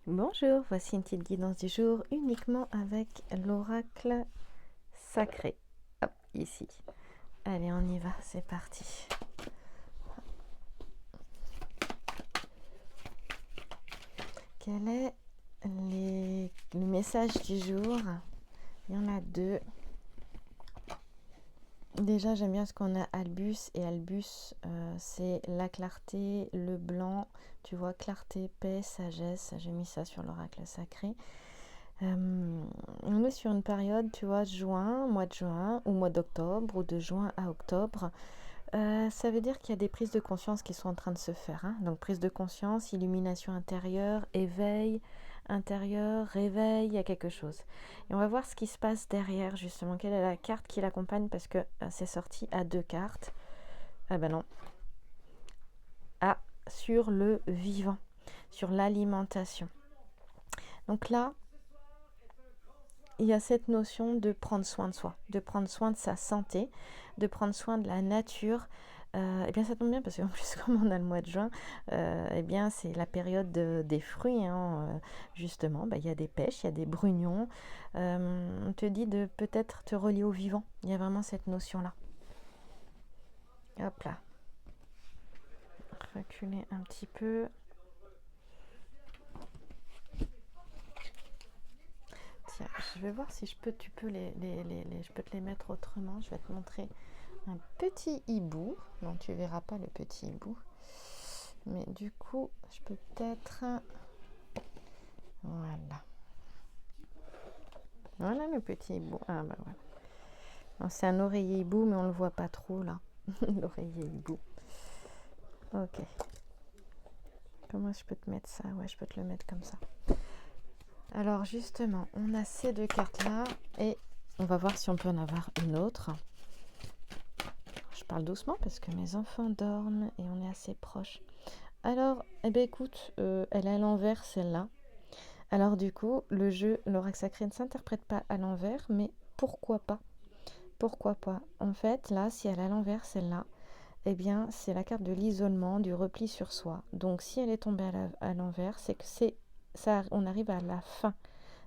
Bonjour, voici une petite guidance du jour uniquement avec l'oracle sacré. Hop, ici. Allez, on y va, c'est parti. Quel est le message du jour? Il y en a deux. Déjà, j'aime bien ce qu'on a Albus, et Albus, c'est la clarté, le blanc, tu vois, clarté, paix, sagesse. J'ai mis ça sur l'oracle sacré. On est sur une période, tu vois, mois de juin ou mois d'octobre, ou de juin à octobre. Ça veut dire qu'il y a des prises de conscience qui sont en train de se faire, hein. Donc prise de conscience, illumination intérieure, éveil intérieur, réveil, il y a quelque chose. Et on va voir ce qui se passe derrière, justement. Quelle est la carte qui l'accompagne, parce que c'est sorti à deux cartes. Ah ben non. Ah, sur le vivant, sur l'alimentation. Donc là, il y a cette notion de prendre soin de soi, de prendre soin de sa santé, de prendre soin de la nature. Eh bien, ça tombe bien parce qu'en plus, comme on a le mois de juin, eh bien, c'est la période des fruits, hein, justement. Il y a des pêches, il y a des brugnons. On te dit de peut-être te relier au vivant. Il y a vraiment cette notion-là. Hop là. Reculer un petit peu. Tiens, je vais voir si je peux je peux te les mettre autrement. Je vais te montrer un petit hibou. Non, tu verras pas le petit hibou. Mais du coup, je peux peut-être... Voilà. Voilà le petit hibou. Ah bah voilà. Non, c'est un oreiller hibou, mais on le voit pas trop là. L'oreiller hibou. Ok. Comment je peux te mettre ça? Ouais, je peux te le mettre comme ça. Alors justement, on a ces deux cartes-là et on va voir si on peut en avoir une autre. Je parle doucement parce que mes enfants dorment et on est assez proches. Alors, eh bien écoute, elle est à l'envers celle-là. Alors du coup, le jeu, l'oracle sacré ne s'interprète pas à l'envers, mais pourquoi pas? Pourquoi pas? En fait, là, si elle est à l'envers celle-là, eh bien, c'est la carte de l'isolement, du repli sur soi. Donc, si elle est tombée à l'envers, c'est que ça, on arrive à la fin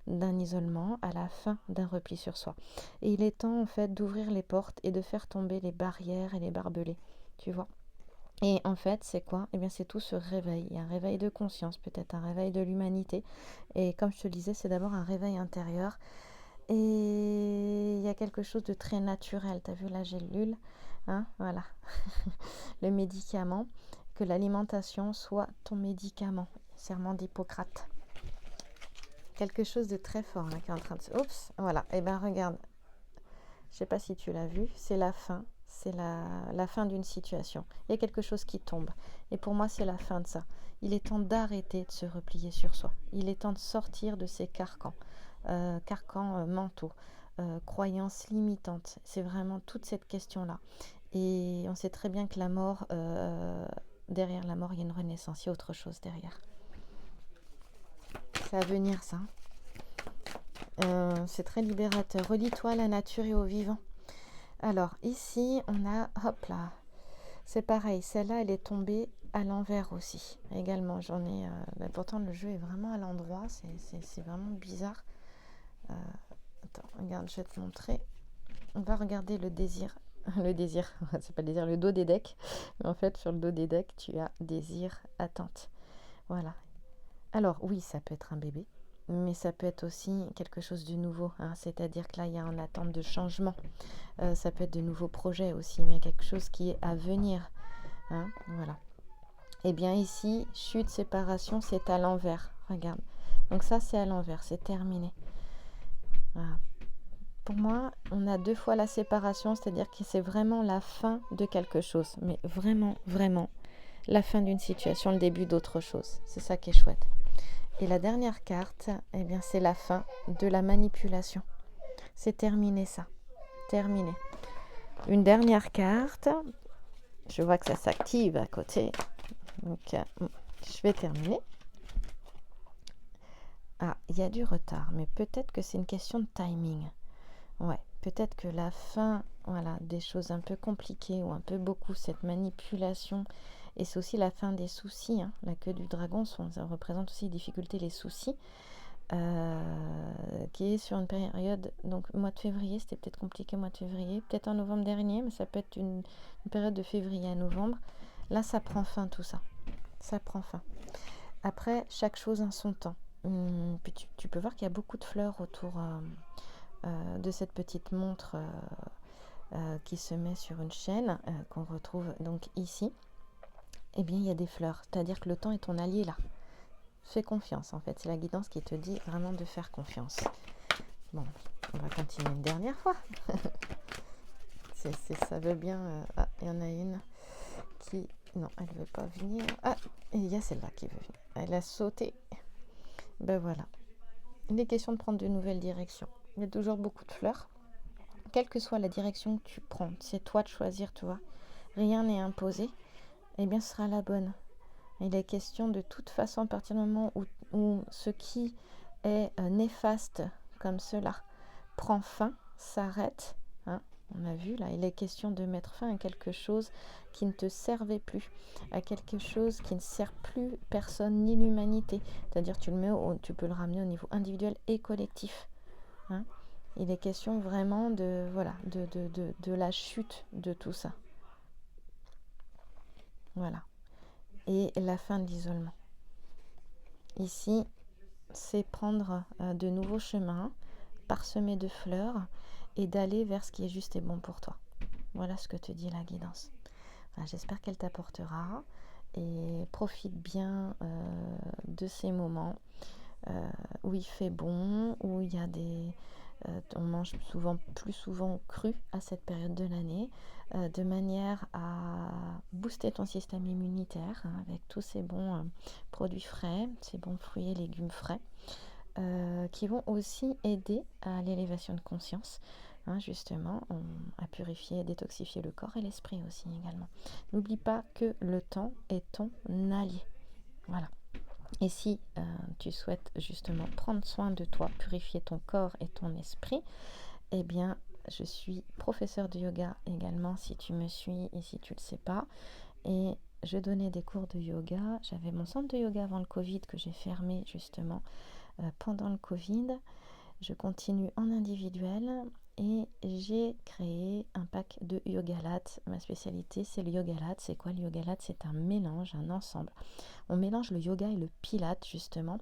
d'un isolement, à la fin d'un repli sur soi. Et il est temps, en fait, d'ouvrir les portes et de faire tomber les barrières et les barbelés, tu vois. Et en fait, c'est quoi? Eh bien, c'est tout ce réveil. Il y a un réveil de conscience, peut-être un réveil de l'humanité. Et comme je te le disais, c'est d'abord un réveil intérieur. Et il y a quelque chose de très naturel. Tu as vu la gélule, hein? Voilà. Le médicament. Que l'alimentation soit ton médicament. Serment d'Hippocrate. Quelque chose de très fort là, qui est en train de se... Oups, voilà. Et bien, regarde. Je ne sais pas si tu l'as vu. C'est la fin. C'est la fin d'une situation. Il y a quelque chose qui tombe. Et pour moi, c'est la fin de ça. Il est temps d'arrêter de se replier sur soi. Il est temps de sortir de ces carcans. Carcans mentaux. Croyances limitantes. C'est vraiment toute cette question-là. Et on sait très bien que la mort, derrière la mort, il y a une renaissance. Il y a autre chose derrière. C'est à venir, ça. C'est très libérateur. Relie-toi à la nature et au vivant. Alors, ici, on a... Hop là. C'est pareil. Celle-là, elle est tombée à l'envers aussi. Également, j'en ai... pourtant, le jeu est vraiment à l'endroit. C'est vraiment bizarre. Attends, regarde, je vais te montrer. On va regarder le désir. Le désir, c'est pas le désir, le dos des decks. Mais en fait, sur le dos des decks, tu as désir, attente. Voilà. Alors, oui, ça peut être un bébé. Mais ça peut être aussi quelque chose de nouveau, hein. C'est-à-dire que là, il y a une attente de changement. Ça peut être de nouveaux projets aussi, mais quelque chose qui est à venir, hein. Voilà. Et bien ici, chute, séparation, c'est à l'envers. Regarde. Donc ça, c'est à l'envers, c'est terminé. Voilà. Pour moi, on a deux fois la séparation, c'est-à-dire que c'est vraiment la fin de quelque chose. Mais vraiment, vraiment, la fin d'une situation, le début d'autre chose. C'est ça qui est chouette. Et la dernière carte, eh bien, c'est la fin de la manipulation. C'est terminé ça. Terminé. Une dernière carte. Je vois que ça s'active à côté. Donc, je vais terminer. Ah, il y a du retard, mais peut-être que c'est une question de timing. Ouais, peut-être que la fin, voilà, des choses un peu compliquées ou un peu beaucoup, cette manipulation Et c'est aussi la fin des soucis, hein. La queue du dragon, ça représente aussi les difficultés, les soucis, qui est sur une période, donc mois de février, c'était peut-être compliqué mois de février, peut-être en novembre dernier, mais ça peut être une période de février à novembre. Là, ça prend fin tout ça. Ça prend fin. Après, chaque chose en son temps. Puis tu peux voir qu'il y a beaucoup de fleurs autour de cette petite montre qui se met sur une chaîne, qu'on retrouve donc ici. Eh bien, il y a des fleurs. C'est-à-dire que le temps est ton allié là. Fais confiance, en fait. C'est la guidance qui te dit vraiment de faire confiance. Bon, on va continuer une dernière fois. Ça veut bien... Ah, il y en a une qui... Non, elle ne veut pas venir. Ah, et il y a celle-là qui veut venir. Elle a sauté. Ben voilà. Il est question de prendre de nouvelles directions. Il y a toujours beaucoup de fleurs. Quelle que soit la direction que tu prends, c'est toi de choisir, tu vois. Rien n'est imposé. Eh bien, ce sera la bonne. Il est question de toute façon, à partir du moment où ce qui est néfaste comme cela prend fin, s'arrête, hein, on a vu là, il est question de mettre fin à quelque chose qui ne te servait plus, à quelque chose qui ne sert plus personne ni l'humanité. C'est-à-dire tu peux le ramener au niveau individuel et collectif. Hein. Il est question vraiment de la chute de tout ça. Voilà. Et la fin de l'isolement. Ici, c'est prendre de nouveaux chemins, parsemés de fleurs, et d'aller vers ce qui est juste et bon pour toi. Voilà ce que te dit la guidance. Enfin, j'espère qu'elle t'apportera, et profite bien de ces moments où il fait bon, où il y a on mange plus souvent cru à cette période de l'année, de manière à booster ton système immunitaire, hein, avec tous ces bons produits frais, ces bons fruits et légumes frais, qui vont aussi aider à l'élévation de conscience, hein, justement, à purifier et détoxifier le corps et l'esprit aussi également. N'oublie pas que le temps est ton allié. Voilà. Et si tu souhaites justement prendre soin de toi, purifier ton corps et ton esprit, eh bien, je suis professeure de yoga également, si tu me suis et si tu ne le sais pas. Et je donnais des cours de yoga. J'avais mon centre de yoga avant le Covid que j'ai fermé justement pendant le Covid. Je continue en individuel et j'ai créé un pack de Yogalat. Ma spécialité, c'est le Yogalat. C'est quoi le Yogalat? C'est un mélange, un ensemble. On mélange le yoga et le pilate justement.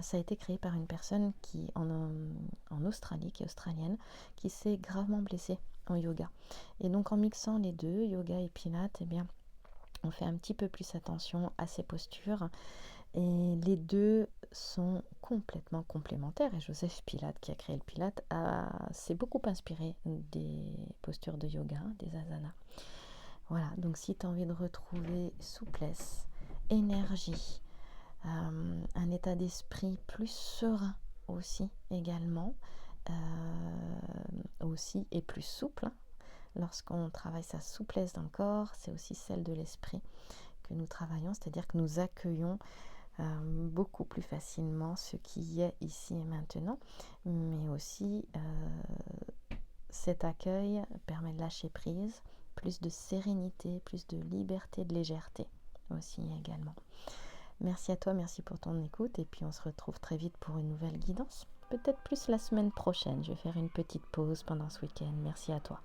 Ça a été créé par une personne qui en Australie, qui est australienne, qui s'est gravement blessée en yoga. Et donc en mixant les deux, yoga et pilate, eh bien, on fait un petit peu plus attention à ses postures. Et les deux sont complètement complémentaires. Et Joseph Pilate, qui a créé le pilate, s'est beaucoup inspiré des postures de yoga, des asanas. Voilà, donc si tu as envie de retrouver souplesse, énergie, un état d'esprit plus serein aussi également, aussi et plus souple, hein. Lorsqu'on travaille sa souplesse dans le corps, c'est aussi celle de l'esprit que nous travaillons, c'est-à-dire que nous accueillons beaucoup plus facilement ce qui est ici et maintenant, mais aussi cet accueil permet de lâcher prise, plus de sérénité, plus de liberté, de légèreté aussi également. Merci à toi, merci pour ton écoute, et puis on se retrouve très vite pour une nouvelle guidance, peut-être plus la semaine prochaine. Je vais faire une petite pause pendant ce week-end. Merci à toi.